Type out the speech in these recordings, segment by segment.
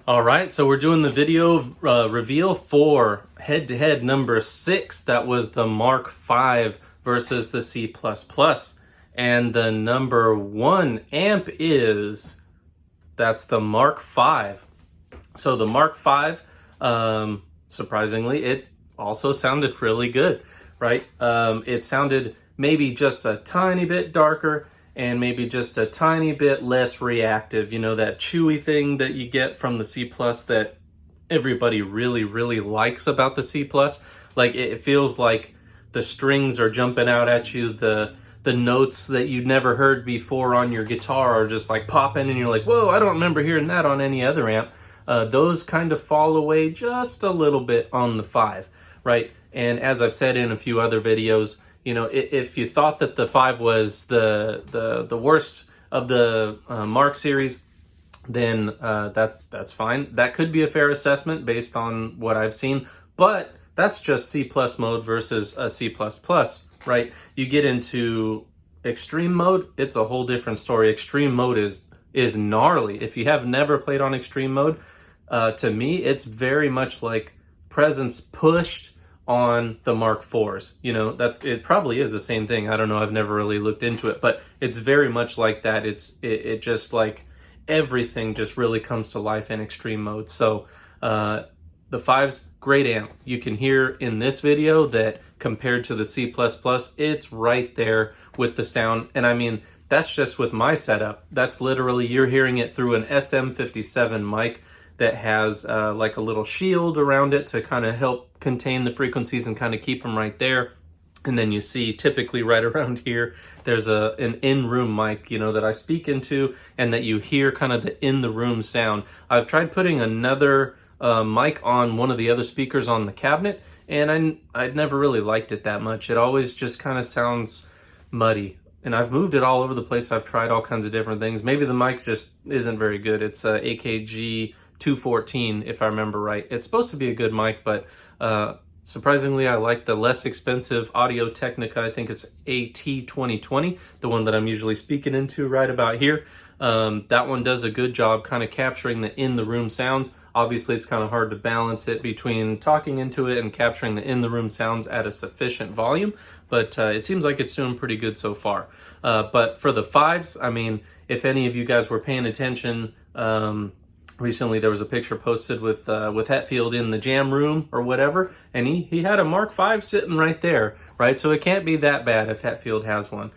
All right, so we're doing the video reveal for head-to-head number 6. That was the Mark V versus the C++. And the number 1 amp that's the Mark V. So the Mark V, surprisingly, it also sounded really good, right? It sounded maybe just a tiny bit darker and maybe just a tiny bit less reactive. You know, that chewy thing that you get from the C+ that everybody really, really likes about the C+. Like, it feels like the strings are jumping out at you, the notes that you'd never heard before on your guitar are just like popping, and you're like, whoa, I don't remember hearing that on any other amp. Those kind of fall away just a little bit on the 5, right? And as I've said in a few other videos, you know, if you thought that the 5 was the worst of the Mark series, then that's fine. That could be a fair assessment based on what I've seen, but that's just C+ mode versus a C++, right? You get into extreme mode, it's a whole different story. Extreme mode is gnarly. If you have never played on extreme mode, to me, it's very much like presence pushed on the Mark IVs. You know, it probably is the same thing. I don't know. I've never really looked into it, but it's very much like that. It just like everything just really comes to life in extreme mode. So the 5's great amp. You can hear in this video that compared to the C++, it's right there with the sound. And I mean, that's just with my setup. That's literally, you're hearing it through an SM57 mic that has like a little shield around it to kind of help contain the frequencies and kind of keep them right there. And then you see typically right around here, there's an in-room mic, you know, that I speak into and that you hear kind of the in-the-room sound. I've tried putting another mic on one of the other speakers on the cabinet, and I'd never really liked it that much. It always just kind of sounds muddy. And I've moved it all over the place. I've tried all kinds of different things. Maybe the mic just isn't very good. It's a AKG 214, if I remember right. It's supposed to be a good mic, but surprisingly, I like the less expensive Audio-Technica. I think it's AT2020, the one that I'm usually speaking into right about here. That one does a good job kind of capturing the in-the-room sounds. Obviously, it's kind of hard to balance it between talking into it and capturing the in-the-room sounds at a sufficient volume, but it seems like it's doing pretty good so far. But for the 5s, I mean, if any of you guys were paying attention, recently there was a picture posted with Hetfield in the jam room or whatever, and he had a Mark V sitting right there, right? So it can't be that bad if Hetfield has one.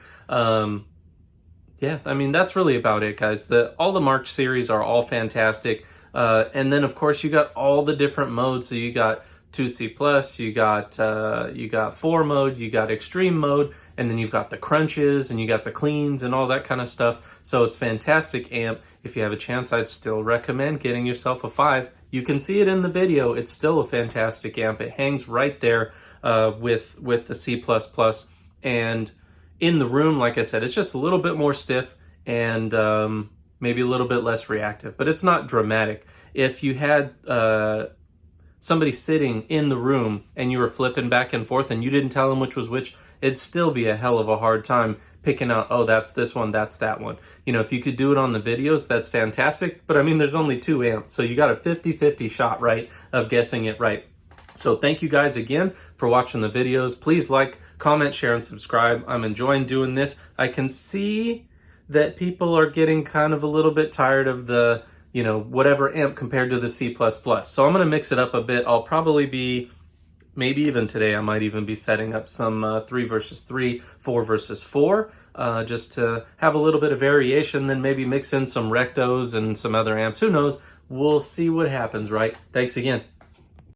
Yeah, I mean, that's really about it, guys. All the Mark series are all fantastic. And then, of course, you got all the different modes. So you got 2C+, you got 4 mode, you got extreme mode, and then you've got the crunches, and you got the cleans, and all that kind of stuff. So it's fantastic amp. If you have a chance, I'd still recommend getting yourself a 5. You can see it in the video. It's still a fantastic amp. It hangs right there with the C++. And in the room, like I said, it's just a little bit more stiff and maybe a little bit less reactive, but it's not dramatic. If you had somebody sitting in the room and you were flipping back and forth and you didn't tell them which was which, it'd still be a hell of a hard time picking out, oh, that's this one, that's that one. You know, if you could do it on the videos, that's fantastic. But I mean, there's only 2 amps, so you got a 50-50 shot, right, of guessing it right. So thank you guys again for watching the videos. Please like, comment, share, and subscribe. I'm enjoying doing this. I can see that people are getting kind of a little bit tired of the, you know, whatever amp compared to the C++. So I'm going to mix it up a bit. I'll probably be, maybe even today, I might even be setting up some 3 versus 3, 4 versus 4, just to have a little bit of variation, then maybe mix in some rectos and some other amps. Who knows? We'll see what happens, right? Thanks again.